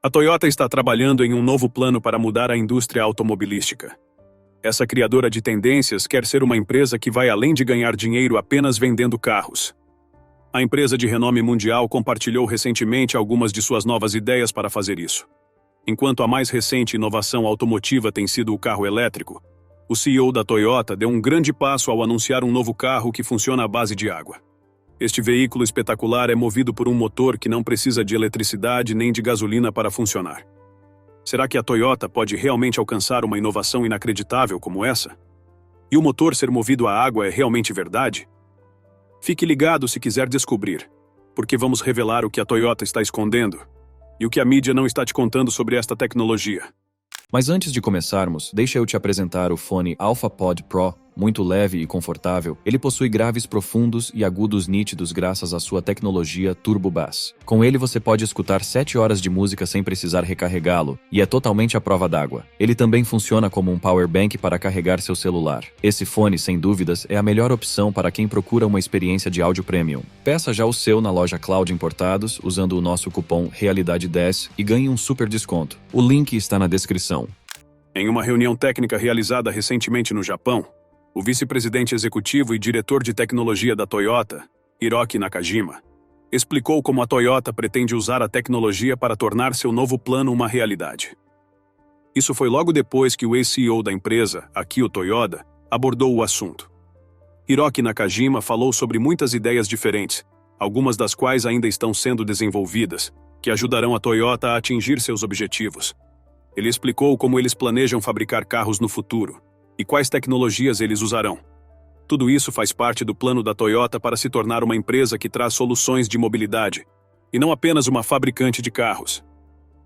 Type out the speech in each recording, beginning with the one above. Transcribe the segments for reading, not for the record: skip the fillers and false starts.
A Toyota está trabalhando em um novo plano para mudar a indústria automobilística. Essa criadora de tendências quer ser uma empresa que vai além de ganhar dinheiro apenas vendendo carros. A empresa de renome mundial compartilhou recentemente algumas de suas novas ideias para fazer isso. Enquanto a mais recente inovação automotiva tem sido o carro elétrico, o CEO da Toyota deu um grande passo ao anunciar um novo carro que funciona à base de água. Este veículo espetacular é movido por um motor que não precisa de eletricidade nem de gasolina para funcionar. Será que a Toyota pode realmente alcançar uma inovação inacreditável como essa? E o motor ser movido a água é realmente verdade? Fique ligado se quiser descobrir, porque vamos revelar o que a Toyota está escondendo e o que a mídia não está te contando sobre esta tecnologia. Mas antes de começarmos, deixa eu te apresentar o fone AlphaPod Pro. Muito leve e confortável, ele possui graves profundos e agudos nítidos graças à sua tecnologia Turbo Bass. Com ele você pode escutar 7 horas de música sem precisar recarregá-lo, e é totalmente à prova d'água. Ele também funciona como um power bank para carregar seu celular. Esse fone, sem dúvidas, é a melhor opção para quem procura uma experiência de áudio premium. Peça já o seu na loja Cloud Importados usando o nosso cupom Realidade10 e ganhe um super desconto. O link está na descrição. Em uma reunião técnica realizada recentemente no Japão, o vice-presidente executivo e diretor de tecnologia da Toyota, Hiroki Nakajima, explicou como a Toyota pretende usar a tecnologia para tornar seu novo plano uma realidade. Isso foi logo depois que o ex-CEO da empresa, Akio Toyoda, abordou o assunto. Hiroki Nakajima falou sobre muitas ideias diferentes, algumas das quais ainda estão sendo desenvolvidas, que ajudarão a Toyota a atingir seus objetivos. Ele explicou como eles planejam fabricar carros no futuro e quais tecnologias eles usarão. Tudo isso faz parte do plano da Toyota para se tornar uma empresa que traz soluções de mobilidade, e não apenas uma fabricante de carros.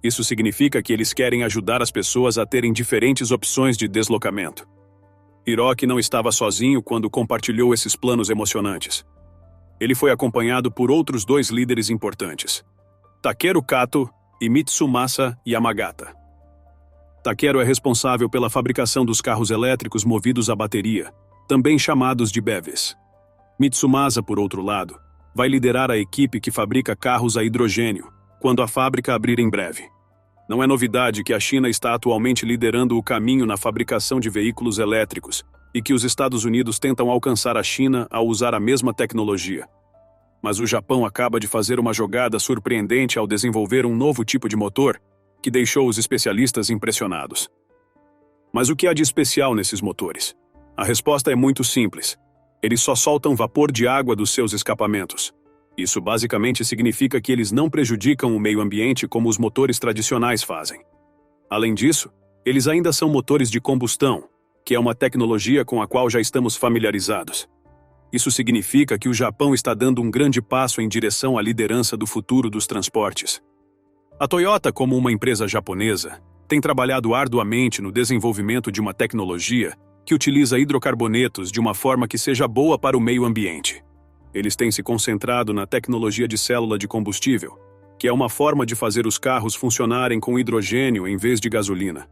Isso significa que eles querem ajudar as pessoas a terem diferentes opções de deslocamento. Hiroki não estava sozinho quando compartilhou esses planos emocionantes. Ele foi acompanhado por outros 2 líderes importantes, Takeru Kato e Mitsumasa Yamagata. Takeru é responsável pela fabricação dos carros elétricos movidos a bateria, também chamados de BEVs. Mitsumasa, por outro lado, vai liderar a equipe que fabrica carros a hidrogênio, quando a fábrica abrir em breve. Não é novidade que a China está atualmente liderando o caminho na fabricação de veículos elétricos e que os Estados Unidos tentam alcançar a China ao usar a mesma tecnologia. Mas o Japão acaba de fazer uma jogada surpreendente ao desenvolver um novo tipo de motor que deixou os especialistas impressionados. Mas o que há de especial nesses motores? A resposta é muito simples. Eles só soltam vapor de água dos seus escapamentos. Isso basicamente significa que eles não prejudicam o meio ambiente como os motores tradicionais fazem. Além disso, eles ainda são motores de combustão, que é uma tecnologia com a qual já estamos familiarizados. Isso significa que o Japão está dando um grande passo em direção à liderança do futuro dos transportes. A Toyota, como uma empresa japonesa, tem trabalhado arduamente no desenvolvimento de uma tecnologia que utiliza hidrocarbonetos de uma forma que seja boa para o meio ambiente. Eles têm se concentrado na tecnologia de célula de combustível, que é uma forma de fazer os carros funcionarem com hidrogênio em vez de gasolina.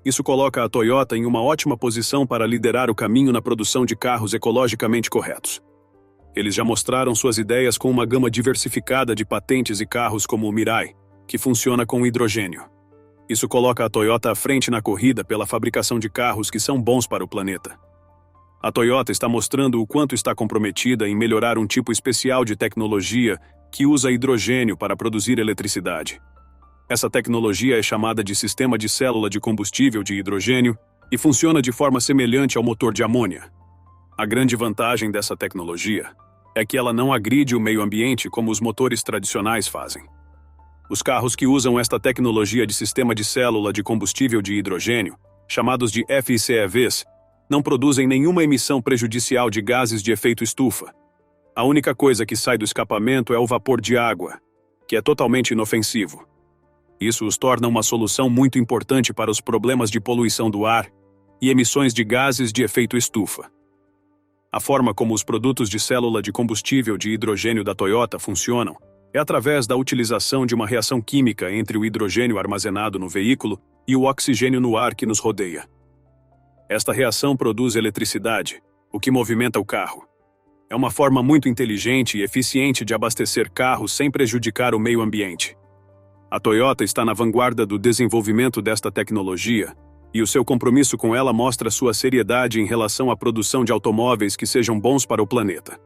Isso coloca a Toyota em uma ótima posição para liderar o caminho na produção de carros ecologicamente corretos. Eles já mostraram suas ideias com uma gama diversificada de patentes e carros como o Mirai, que funciona com hidrogênio. Isso coloca a Toyota à frente na corrida pela fabricação de carros que são bons para o planeta. A Toyota está mostrando o quanto está comprometida em melhorar um tipo especial de tecnologia que usa hidrogênio para produzir eletricidade. Essa tecnologia é chamada de sistema de célula de combustível de hidrogênio e funciona de forma semelhante ao motor de amônia. A grande vantagem dessa tecnologia é que ela não agride o meio ambiente como os motores tradicionais fazem. Os carros que usam esta tecnologia de sistema de célula de combustível de hidrogênio, chamados de FCEVs, não produzem nenhuma emissão prejudicial de gases de efeito estufa. A única coisa que sai do escapamento é o vapor de água, que é totalmente inofensivo. Isso os torna uma solução muito importante para os problemas de poluição do ar e emissões de gases de efeito estufa. A forma como os produtos de célula de combustível de hidrogênio da Toyota funcionam é através da utilização de uma reação química entre o hidrogênio armazenado no veículo e o oxigênio no ar que nos rodeia. Esta reação produz eletricidade, o que movimenta o carro. É uma forma muito inteligente e eficiente de abastecer carros sem prejudicar o meio ambiente. A Toyota está na vanguarda do desenvolvimento desta tecnologia, e o seu compromisso com ela mostra sua seriedade em relação à produção de automóveis que sejam bons para o planeta.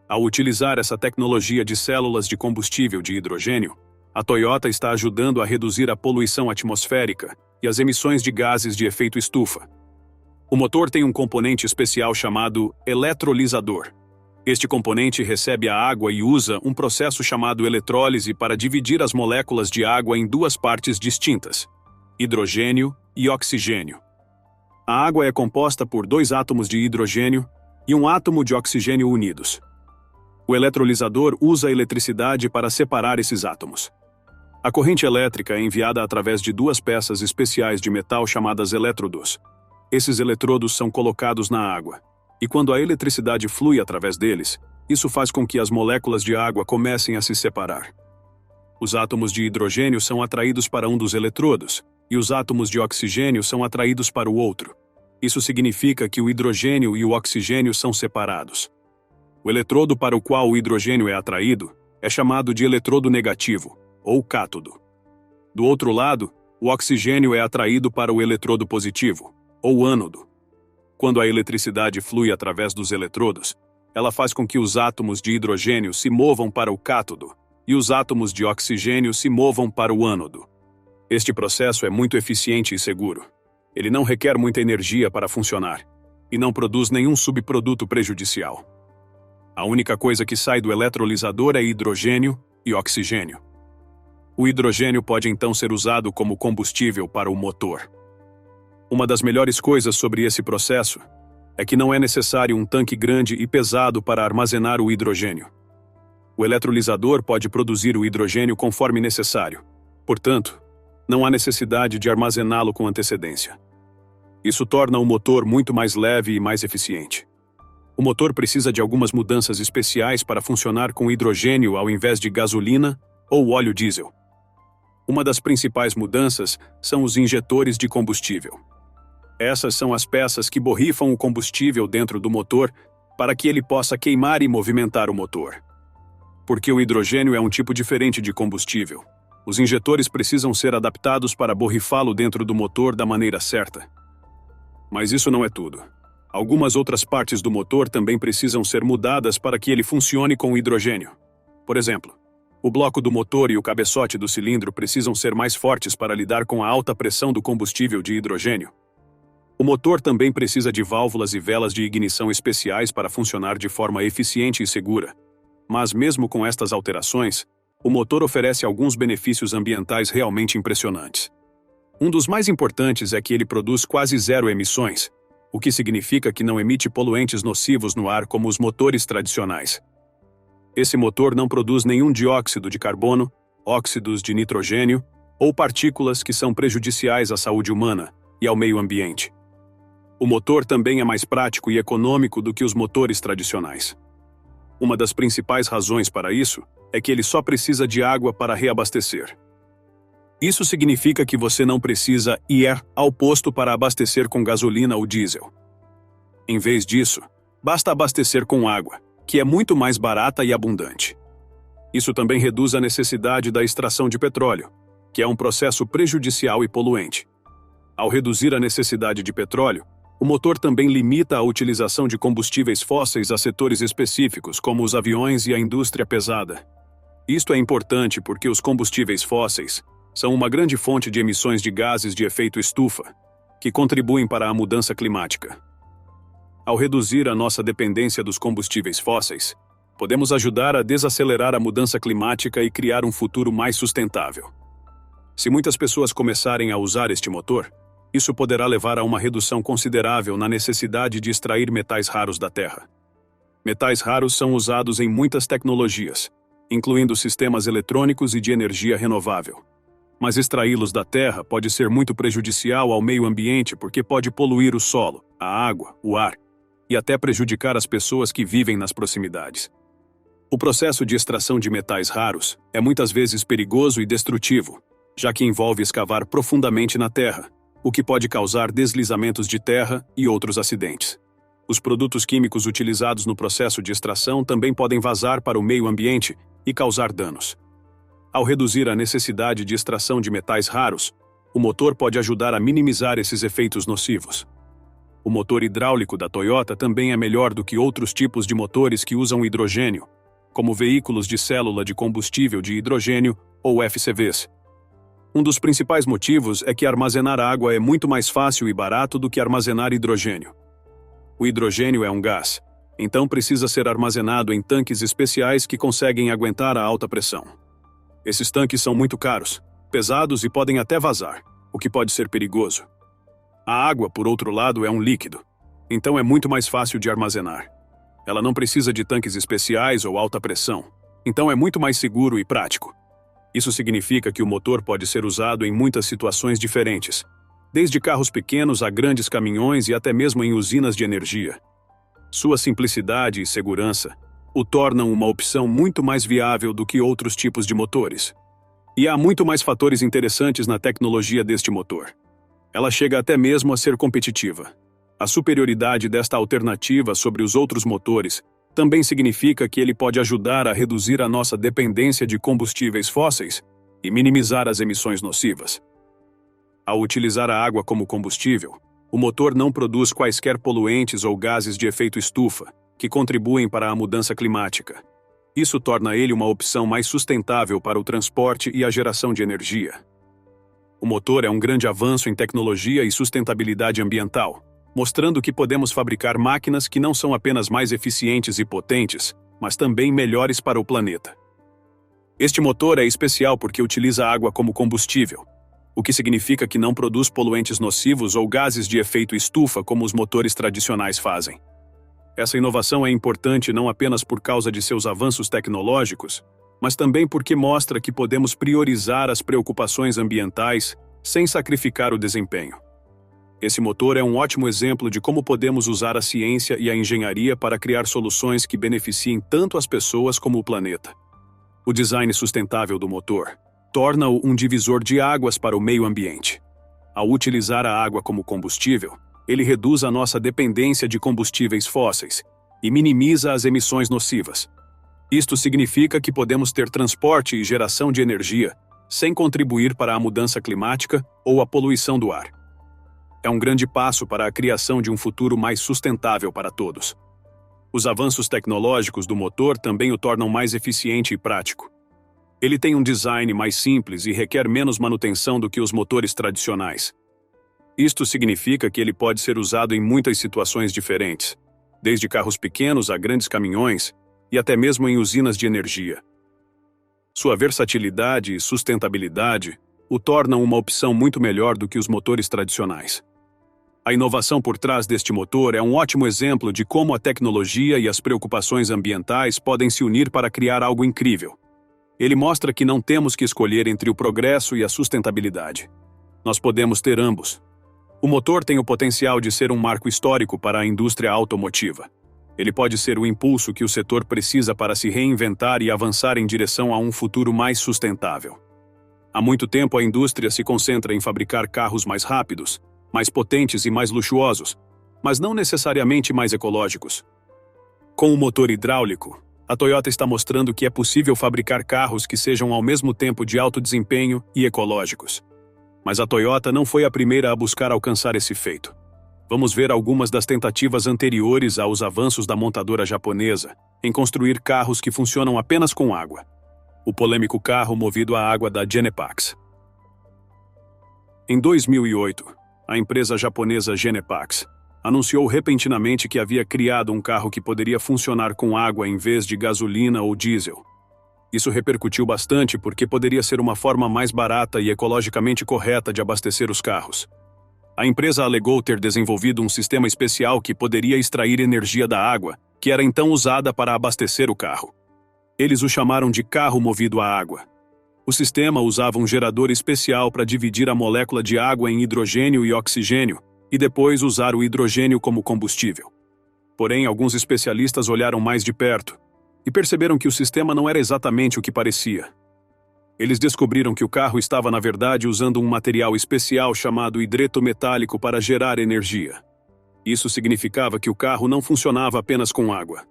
Ao utilizar essa tecnologia de células de combustível de hidrogênio, a Toyota está ajudando a reduzir a poluição atmosférica e as emissões de gases de efeito estufa. O motor tem um componente especial chamado eletrolisador. Este componente recebe a água e usa um processo chamado eletrólise para dividir as moléculas de água em duas partes distintas: hidrogênio e oxigênio. A água é composta por 2 átomos de hidrogênio e um átomo de oxigênio unidos. O eletrolisador usa a eletricidade para separar esses átomos. A corrente elétrica é enviada através de 2 peças especiais de metal chamadas elétrodos. Esses eletrodos são colocados na água, e quando a eletricidade flui através deles, isso faz com que as moléculas de água comecem a se separar. Os átomos de hidrogênio são atraídos para um dos eletrodos, e os átomos de oxigênio são atraídos para o outro. Isso significa que o hidrogênio e o oxigênio são separados. O eletrodo para o qual o hidrogênio é atraído é chamado de eletrodo negativo, ou cátodo. Do outro lado, o oxigênio é atraído para o eletrodo positivo, ou ânodo. Quando a eletricidade flui através dos eletrodos, ela faz com que os átomos de hidrogênio se movam para o cátodo e os átomos de oxigênio se movam para o ânodo. Este processo é muito eficiente e seguro. Ele não requer muita energia para funcionar e não produz nenhum subproduto prejudicial. A única coisa que sai do eletrolisador é hidrogênio e oxigênio. O hidrogênio pode então ser usado como combustível para o motor. Uma das melhores coisas sobre esse processo é que não é necessário um tanque grande e pesado para armazenar o hidrogênio. O eletrolisador pode produzir o hidrogênio conforme necessário. Portanto, não há necessidade de armazená-lo com antecedência. Isso torna o motor muito mais leve e mais eficiente. O motor precisa de algumas mudanças especiais para funcionar com hidrogênio ao invés de gasolina ou óleo diesel. Uma das principais mudanças são os injetores de combustível. Essas são as peças que borrifam o combustível dentro do motor para que ele possa queimar e movimentar o motor. Porque o hidrogênio é um tipo diferente de combustível, os injetores precisam ser adaptados para borrifá-lo dentro do motor da maneira certa. Mas isso não é tudo. Algumas outras partes do motor também precisam ser mudadas para que ele funcione com o hidrogênio. Por exemplo, o bloco do motor e o cabeçote do cilindro precisam ser mais fortes para lidar com a alta pressão do combustível de hidrogênio. O motor também precisa de válvulas e velas de ignição especiais para funcionar de forma eficiente e segura. Mas mesmo com estas alterações, o motor oferece alguns benefícios ambientais realmente impressionantes. Um dos mais importantes é que ele produz quase zero emissões, o que significa que não emite poluentes nocivos no ar como os motores tradicionais. Esse motor não produz nenhum dióxido de carbono, óxidos de nitrogênio ou partículas que são prejudiciais à saúde humana e ao meio ambiente. O motor também é mais prático e econômico do que os motores tradicionais. Uma das principais razões para isso é que ele só precisa de água para reabastecer. Isso significa que você não precisa ir ao posto para abastecer com gasolina ou diesel. Em vez disso, basta abastecer com água, que é muito mais barata e abundante. Isso também reduz a necessidade da extração de petróleo, que é um processo prejudicial e poluente. Ao reduzir a necessidade de petróleo, o motor também limita a utilização de combustíveis fósseis a setores específicos, como os aviões e a indústria pesada. Isto é importante porque os combustíveis fósseis são uma grande fonte de emissões de gases de efeito estufa, que contribuem para a mudança climática. Ao reduzir a nossa dependência dos combustíveis fósseis, podemos ajudar a desacelerar a mudança climática e criar um futuro mais sustentável. Se muitas pessoas começarem a usar este motor, isso poderá levar a uma redução considerável na necessidade de extrair metais raros da Terra. Metais raros são usados em muitas tecnologias, incluindo sistemas eletrônicos e de energia renovável. Mas extraí-los da Terra pode ser muito prejudicial ao meio ambiente porque pode poluir o solo, a água, o ar e até prejudicar as pessoas que vivem nas proximidades. O processo de extração de metais raros é muitas vezes perigoso e destrutivo, já que envolve escavar profundamente na terra, o que pode causar deslizamentos de terra e outros acidentes. Os produtos químicos utilizados no processo de extração também podem vazar para o meio ambiente e causar danos. Ao reduzir a necessidade de extração de metais raros, o motor pode ajudar a minimizar esses efeitos nocivos. O motor hidráulico da Toyota também é melhor do que outros tipos de motores que usam hidrogênio, como veículos de célula de combustível de hidrogênio ou FCVs. Um dos principais motivos é que armazenar água é muito mais fácil e barato do que armazenar hidrogênio. O hidrogênio é um gás, então precisa ser armazenado em tanques especiais que conseguem aguentar a alta pressão. Esses tanques são muito caros, pesados e podem até vazar, o que pode ser perigoso. A água, por outro lado, é um líquido, então é muito mais fácil de armazenar. Ela não precisa de tanques especiais ou alta pressão, então é muito mais seguro e prático. Isso significa que o motor pode ser usado em muitas situações diferentes, desde carros pequenos a grandes caminhões e até mesmo em usinas de energia. Sua simplicidade e segurança o tornam uma opção muito mais viável do que outros tipos de motores. E há muito mais fatores interessantes na tecnologia deste motor. Ela chega até mesmo a ser competitiva. A superioridade desta alternativa sobre os outros motores também significa que ele pode ajudar a reduzir a nossa dependência de combustíveis fósseis e minimizar as emissões nocivas. Ao utilizar a água como combustível, o motor não produz quaisquer poluentes ou gases de efeito estufa, que contribuem para a mudança climática. Isso torna ele uma opção mais sustentável para o transporte e a geração de energia. O motor é um grande avanço em tecnologia e sustentabilidade ambiental, mostrando que podemos fabricar máquinas que não são apenas mais eficientes e potentes, mas também melhores para o planeta. Este motor é especial porque utiliza água como combustível, o que significa que não produz poluentes nocivos ou gases de efeito estufa como os motores tradicionais fazem. Essa inovação é importante não apenas por causa de seus avanços tecnológicos, mas também porque mostra que podemos priorizar as preocupações ambientais sem sacrificar o desempenho. Esse motor é um ótimo exemplo de como podemos usar a ciência e a engenharia para criar soluções que beneficiem tanto as pessoas como o planeta. O design sustentável do motor torna-o um divisor de águas para o meio ambiente. Ao utilizar a água como combustível, ele reduz a nossa dependência de combustíveis fósseis e minimiza as emissões nocivas. Isto significa que podemos ter transporte e geração de energia sem contribuir para a mudança climática ou a poluição do ar. É um grande passo para a criação de um futuro mais sustentável para todos. Os avanços tecnológicos do motor também o tornam mais eficiente e prático. Ele tem um design mais simples e requer menos manutenção do que os motores tradicionais. Isto significa que ele pode ser usado em muitas situações diferentes, desde carros pequenos a grandes caminhões e até mesmo em usinas de energia. Sua versatilidade e sustentabilidade o tornam uma opção muito melhor do que os motores tradicionais. A inovação por trás deste motor é um ótimo exemplo de como a tecnologia e as preocupações ambientais podem se unir para criar algo incrível. Ele mostra que não temos que escolher entre o progresso e a sustentabilidade. Nós podemos ter ambos. O motor tem o potencial de ser um marco histórico para a indústria automotiva. Ele pode ser o impulso que o setor precisa para se reinventar e avançar em direção a um futuro mais sustentável. Há muito tempo a indústria se concentra em fabricar carros mais rápidos, mais potentes e mais luxuosos, mas não necessariamente mais ecológicos. Com o motor hidráulico, a Toyota está mostrando que é possível fabricar carros que sejam ao mesmo tempo de alto desempenho e ecológicos. Mas a Toyota não foi a primeira a buscar alcançar esse feito. Vamos ver algumas das tentativas anteriores aos avanços da montadora japonesa em construir carros que funcionam apenas com água. O polêmico carro movido a água da Genepax. Em 2008, a empresa japonesa Genepax anunciou repentinamente que havia criado um carro que poderia funcionar com água em vez de gasolina ou diesel. Isso repercutiu bastante porque poderia ser uma forma mais barata e ecologicamente correta de abastecer os carros. A empresa alegou ter desenvolvido um sistema especial que poderia extrair energia da água, que era então usada para abastecer o carro. Eles o chamaram de carro movido a água. O sistema usava um gerador especial para dividir a molécula de água em hidrogênio e oxigênio, e depois usar o hidrogênio como combustível. Porém, alguns especialistas olharam mais de perto e perceberam que o sistema não era exatamente o que parecia. Eles descobriram que o carro estava, na verdade, usando um material especial chamado hidreto metálico para gerar energia. Isso significava que o carro não funcionava apenas com água.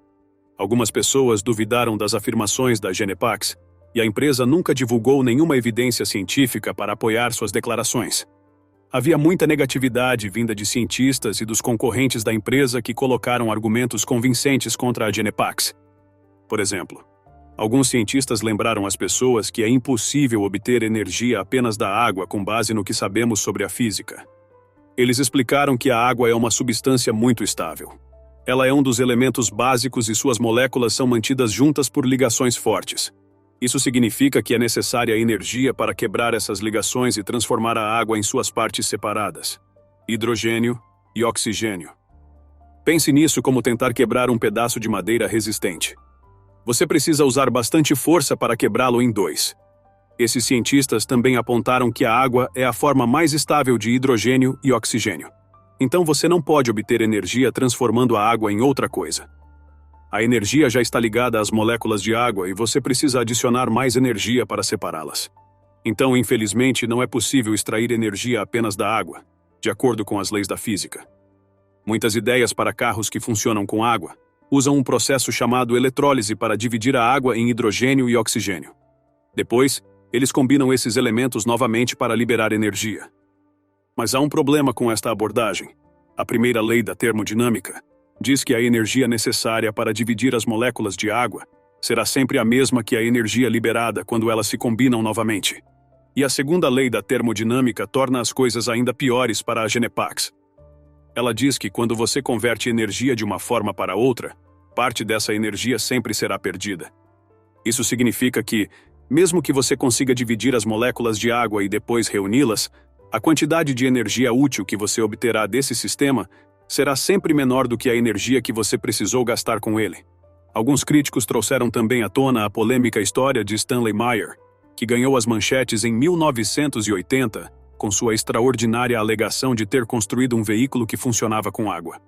Algumas pessoas duvidaram das afirmações da Genepax e a empresa nunca divulgou nenhuma evidência científica para apoiar suas declarações. Havia muita negatividade vinda de cientistas e dos concorrentes da empresa que colocaram argumentos convincentes contra a Genepax. Por exemplo, alguns cientistas lembraram às pessoas que é impossível obter energia apenas da água com base no que sabemos sobre a física. Eles explicaram que a água é uma substância muito estável. Ela é um dos elementos básicos e suas moléculas são mantidas juntas por ligações fortes. Isso significa que é necessária energia para quebrar essas ligações e transformar a água em suas partes separadas: hidrogênio e oxigênio. Pense nisso como tentar quebrar um pedaço de madeira resistente. Você precisa usar bastante força para quebrá-lo em dois. Esses cientistas também apontaram que a água é a forma mais estável de hidrogênio e oxigênio. Então você não pode obter energia transformando a água em outra coisa. A energia já está ligada às moléculas de água e você precisa adicionar mais energia para separá-las. Então, infelizmente, não é possível extrair energia apenas da água, de acordo com as leis da física. Muitas ideias para carros que funcionam com água usam um processo chamado eletrólise para dividir a água em hidrogênio e oxigênio. Depois, eles combinam esses elementos novamente para liberar energia. Mas há um problema com esta abordagem. A primeira lei da termodinâmica diz que a energia necessária para dividir as moléculas de água será sempre a mesma que a energia liberada quando elas se combinam novamente. E a segunda lei da termodinâmica torna as coisas ainda piores para a Genepax. Ela diz que quando você converte energia de uma forma para outra, parte dessa energia sempre será perdida. Isso significa que, mesmo que você consiga dividir as moléculas de água e depois reuni-las, a quantidade de energia útil que você obterá desse sistema será sempre menor do que a energia que você precisou gastar com ele. Alguns críticos trouxeram também à tona a polêmica história de Stanley Meyer, que ganhou as manchetes em 1980 com sua extraordinária alegação de ter construído um veículo que funcionava com água.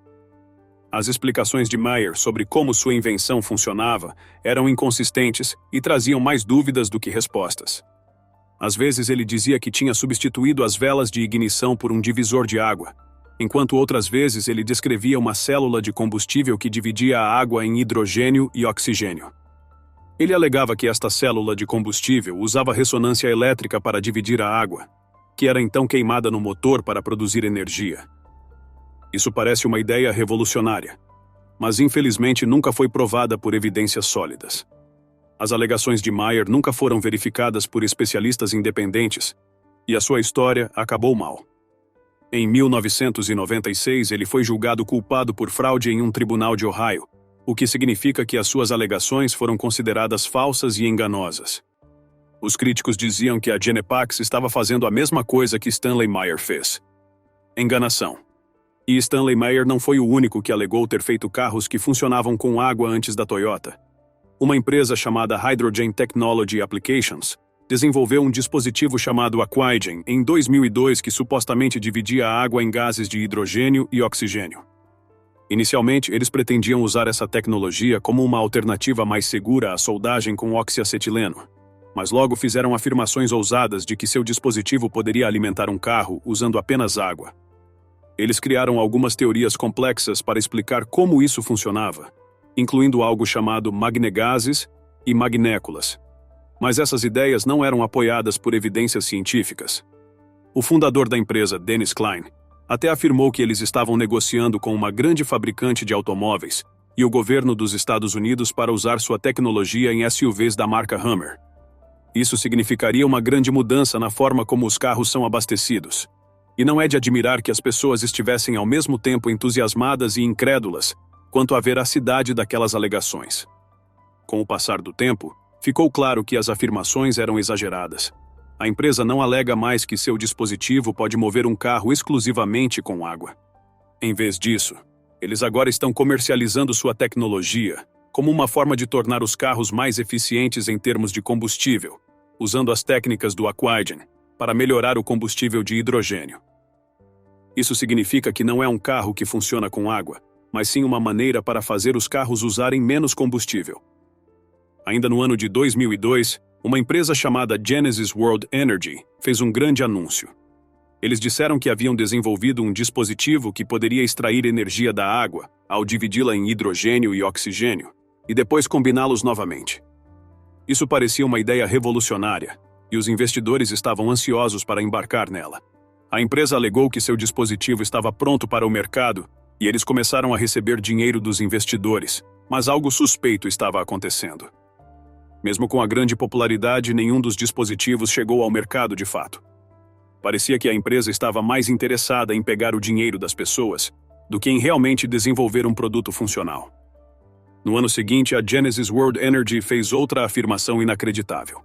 As explicações de Meyer sobre como sua invenção funcionava eram inconsistentes e traziam mais dúvidas do que respostas. Às vezes ele dizia que tinha substituído as velas de ignição por um divisor de água, enquanto outras vezes ele descrevia uma célula de combustível que dividia a água em hidrogênio e oxigênio. Ele alegava que esta célula de combustível usava ressonância elétrica para dividir a água, que era então queimada no motor para produzir energia. Isso parece uma ideia revolucionária, mas infelizmente nunca foi provada por evidências sólidas. As alegações de Meyer nunca foram verificadas por especialistas independentes, e a sua história acabou mal. Em 1996, ele foi julgado culpado por fraude em um tribunal de Ohio, o que significa que as suas alegações foram consideradas falsas e enganosas. Os críticos diziam que a Genepax estava fazendo a mesma coisa que Stanley Meyer fez. Enganação. E Stanley Meyer não foi o único que alegou ter feito carros que funcionavam com água antes da Toyota. Uma empresa chamada Hydrogen Technology Applications desenvolveu um dispositivo chamado Aquagen em 2002 que supostamente dividia a água em gases de hidrogênio e oxigênio. Inicialmente, eles pretendiam usar essa tecnologia como uma alternativa mais segura à soldagem com oxiacetileno, mas logo fizeram afirmações ousadas de que seu dispositivo poderia alimentar um carro usando apenas água. Eles criaram algumas teorias complexas para explicar como isso funcionava, incluindo algo chamado magnegases e magnéculas. Mas essas ideias não eram apoiadas por evidências científicas. O fundador da empresa, Dennis Klein, até afirmou que eles estavam negociando com uma grande fabricante de automóveis e o governo dos Estados Unidos para usar sua tecnologia em SUVs da marca Hummer. Isso significaria uma grande mudança na forma como os carros são abastecidos. E não é de admirar que as pessoas estivessem ao mesmo tempo entusiasmadas e incrédulas quanto à veracidade daquelas alegações. Com o passar do tempo, ficou claro que as afirmações eram exageradas. A empresa não alega mais que seu dispositivo pode mover um carro exclusivamente com água. Em vez disso, eles agora estão comercializando sua tecnologia como uma forma de tornar os carros mais eficientes em termos de combustível, usando as técnicas do Aquagen para melhorar o combustível de hidrogênio. Isso significa que não é um carro que funciona com água, mas sim uma maneira para fazer os carros usarem menos combustível. Ainda no ano de 2002, uma empresa chamada Genesis World Energy fez um grande anúncio. Eles disseram que haviam desenvolvido um dispositivo que poderia extrair energia da água ao dividi-la em hidrogênio e oxigênio, e depois combiná-los novamente. Isso parecia uma ideia revolucionária, e os investidores estavam ansiosos para embarcar nela. A empresa alegou que seu dispositivo estava pronto para o mercado, e eles começaram a receber dinheiro dos investidores, mas algo suspeito estava acontecendo. Mesmo com a grande popularidade, nenhum dos dispositivos chegou ao mercado de fato. Parecia que a empresa estava mais interessada em pegar o dinheiro das pessoas do que em realmente desenvolver um produto funcional. No ano seguinte, a Genesis World Energy fez outra afirmação inacreditável.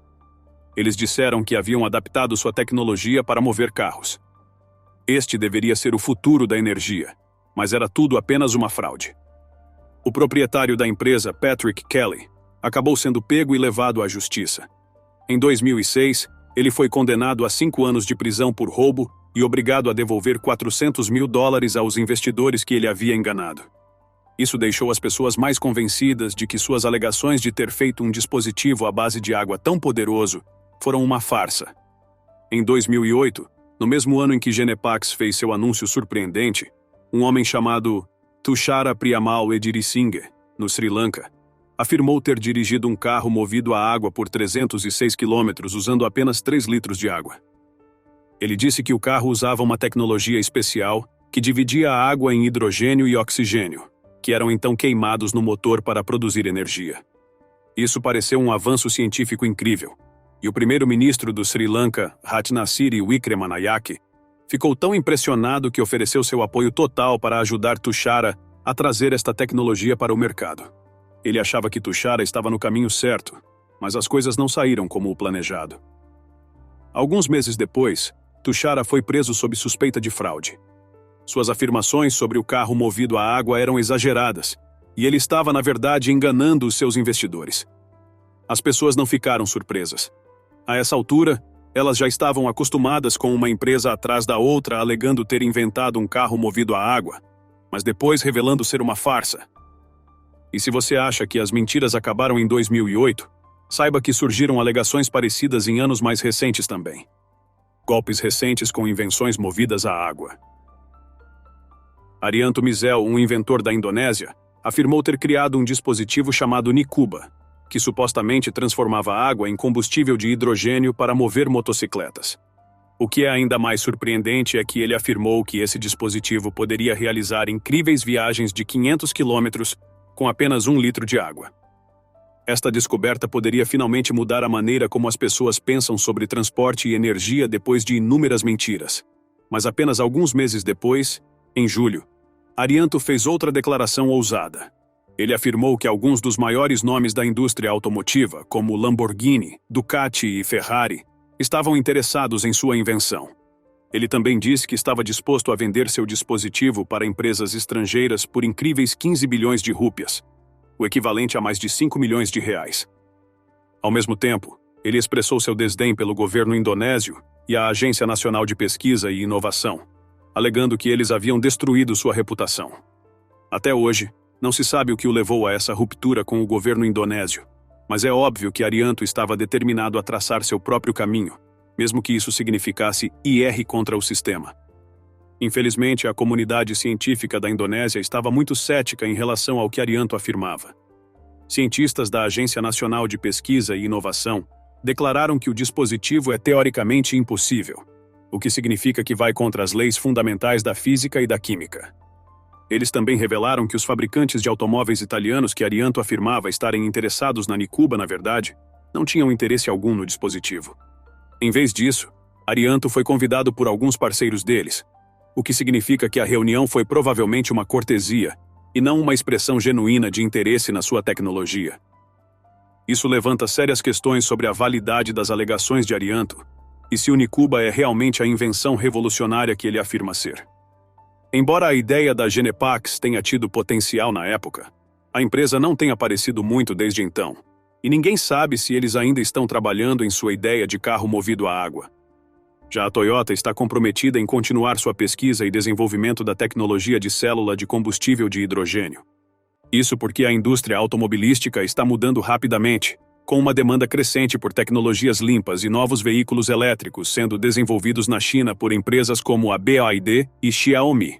Eles disseram que haviam adaptado sua tecnologia para mover carros. Este deveria ser o futuro da energia, mas era tudo apenas uma fraude. O proprietário da empresa, Patrick Kelly, acabou sendo pego e levado à justiça. Em 2006, ele foi condenado a 5 anos de prisão por roubo e obrigado a devolver $400 mil aos investidores que ele havia enganado. Isso deixou as pessoas mais convencidas de que suas alegações de ter feito um dispositivo à base de água tão poderoso foram uma farsa. Em 2008, no mesmo ano em que Genepax fez seu anúncio surpreendente, um homem chamado Tushara Priyamal Edirisinghe, no Sri Lanka, afirmou ter dirigido um carro movido a água por 306 quilômetros usando apenas 3 litros de água. Ele disse que o carro usava uma tecnologia especial que dividia a água em hidrogênio e oxigênio, que eram então queimados no motor para produzir energia. Isso pareceu um avanço científico incrível, e o primeiro-ministro do Sri Lanka, Ratnasiri Wickramanayake, ficou tão impressionado que ofereceu seu apoio total para ajudar Tushara a trazer esta tecnologia para o mercado. Ele achava que Tushara estava no caminho certo, mas as coisas não saíram como o planejado. Alguns meses depois, Tushara foi preso sob suspeita de fraude. Suas afirmações sobre o carro movido a água eram exageradas, e ele estava, na verdade, enganando os seus investidores. As pessoas não ficaram surpresas. A essa altura, elas já estavam acostumadas com uma empresa atrás da outra alegando ter inventado um carro movido a água, mas depois revelando ser uma farsa. E se você acha que as mentiras acabaram em 2008, saiba que surgiram alegações parecidas em anos mais recentes também. Golpes recentes com invenções movidas a água. Arianto Misel, um inventor da Indonésia, afirmou ter criado um dispositivo chamado Nikuba, que supostamente transformava água em combustível de hidrogênio para mover motocicletas. O que é ainda mais surpreendente é que ele afirmou que esse dispositivo poderia realizar incríveis viagens de 500 quilômetros com apenas 1 litro de água. Esta descoberta poderia finalmente mudar a maneira como as pessoas pensam sobre transporte e energia depois de inúmeras mentiras. Mas apenas alguns meses depois, em julho, Arianto fez outra declaração ousada. Ele afirmou que alguns dos maiores nomes da indústria automotiva, como Lamborghini, Ducati e Ferrari, estavam interessados em sua invenção. Ele também disse que estava disposto a vender seu dispositivo para empresas estrangeiras por incríveis 15 bilhões de rúpias, o equivalente a mais de 5 milhões de reais. Ao mesmo tempo, ele expressou seu desdém pelo governo indonésio e a Agência Nacional de Pesquisa e Inovação, alegando que eles haviam destruído sua reputação. Até hoje, não se sabe o que o levou a essa ruptura com o governo indonésio, mas é óbvio que Arianto estava determinado a traçar seu próprio caminho, mesmo que isso significasse ir contra o sistema. Infelizmente, a comunidade científica da Indonésia estava muito cética em relação ao que Arianto afirmava. Cientistas da Agência Nacional de Pesquisa e Inovação declararam que o dispositivo é teoricamente impossível, o que significa que vai contra as leis fundamentais da física e da química. Eles também revelaram que os fabricantes de automóveis italianos que Arianto afirmava estarem interessados na Nikuba, na verdade, não tinham interesse algum no dispositivo. Em vez disso, Arianto foi convidado por alguns parceiros deles, o que significa que a reunião foi provavelmente uma cortesia e não uma expressão genuína de interesse na sua tecnologia. Isso levanta sérias questões sobre a validade das alegações de Arianto e se o Nikuba é realmente a invenção revolucionária que ele afirma ser. Embora a ideia da Genepax tenha tido potencial na época, a empresa não tem aparecido muito desde então, e ninguém sabe se eles ainda estão trabalhando em sua ideia de carro movido a água. Já a Toyota está comprometida em continuar sua pesquisa e desenvolvimento da tecnologia de célula de combustível de hidrogênio. Isso porque a indústria automobilística está mudando rapidamente, com uma demanda crescente por tecnologias limpas e novos veículos elétricos sendo desenvolvidos na China por empresas como a BYD e Xiaomi.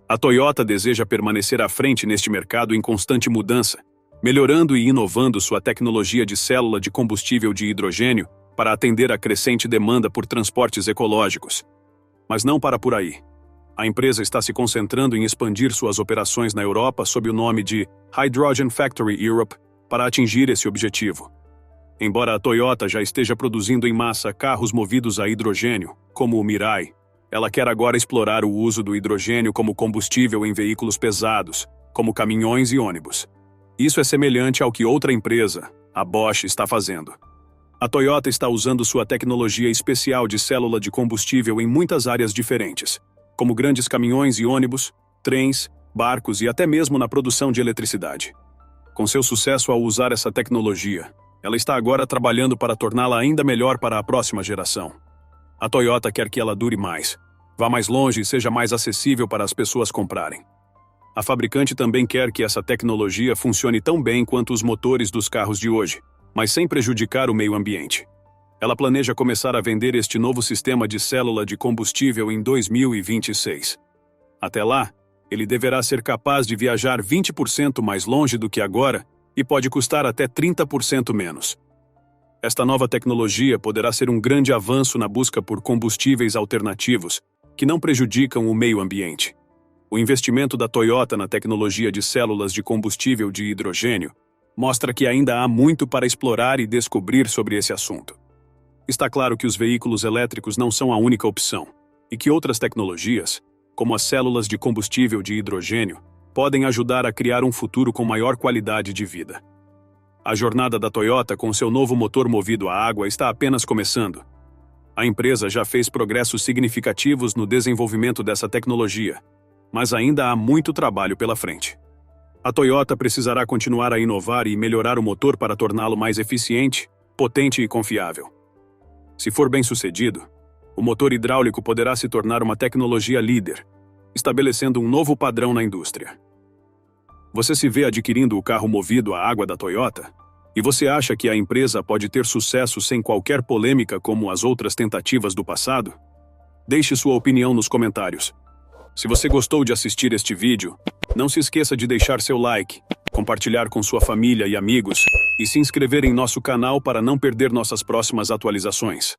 A Toyota deseja permanecer à frente neste mercado em constante mudança melhorando e inovando sua tecnologia de célula de combustível de hidrogênio para atender à crescente demanda por transportes ecológicos. Mas não para por aí. A empresa está se concentrando em expandir suas operações na Europa sob o nome de Hydrogen Factory Europe para atingir esse objetivo. Embora a Toyota já esteja produzindo em massa carros movidos a hidrogênio, como o Mirai, ela quer agora explorar o uso do hidrogênio como combustível em veículos pesados, como caminhões e ônibus. Isso é semelhante ao que outra empresa, a Bosch, está fazendo. A Toyota está usando sua tecnologia especial de célula de combustível em muitas áreas diferentes, como grandes caminhões e ônibus, trens, barcos e até mesmo na produção de eletricidade. Com seu sucesso ao usar essa tecnologia, ela está agora trabalhando para torná-la ainda melhor para a próxima geração. A Toyota quer que ela dure mais, vá mais longe e seja mais acessível para as pessoas comprarem. A fabricante também quer que essa tecnologia funcione tão bem quanto os motores dos carros de hoje, mas sem prejudicar o meio ambiente. Ela planeja começar a vender este novo sistema de célula de combustível em 2026. Até lá, ele deverá ser capaz de viajar 20% mais longe do que agora e pode custar até 30% menos. Esta nova tecnologia poderá ser um grande avanço na busca por combustíveis alternativos que não prejudicam o meio ambiente. O investimento da Toyota na tecnologia de células de combustível de hidrogênio mostra que ainda há muito para explorar e descobrir sobre esse assunto. Está claro que os veículos elétricos não são a única opção, e que outras tecnologias, como as células de combustível de hidrogênio, podem ajudar a criar um futuro com maior qualidade de vida. A jornada da Toyota com seu novo motor movido a água está apenas começando. A empresa já fez progressos significativos no desenvolvimento dessa tecnologia, mas ainda há muito trabalho pela frente. A Toyota precisará continuar a inovar e melhorar o motor para torná-lo mais eficiente, potente e confiável. Se for bem-sucedido, o motor hidráulico poderá se tornar uma tecnologia líder, estabelecendo um novo padrão na indústria. Você se vê adquirindo o carro movido a água da Toyota? E você acha que a empresa pode ter sucesso sem qualquer polêmica como as outras tentativas do passado? Deixe sua opinião nos comentários. Se você gostou de assistir este vídeo, não se esqueça de deixar seu like, compartilhar com sua família e amigos, e se inscrever em nosso canal para não perder nossas próximas atualizações.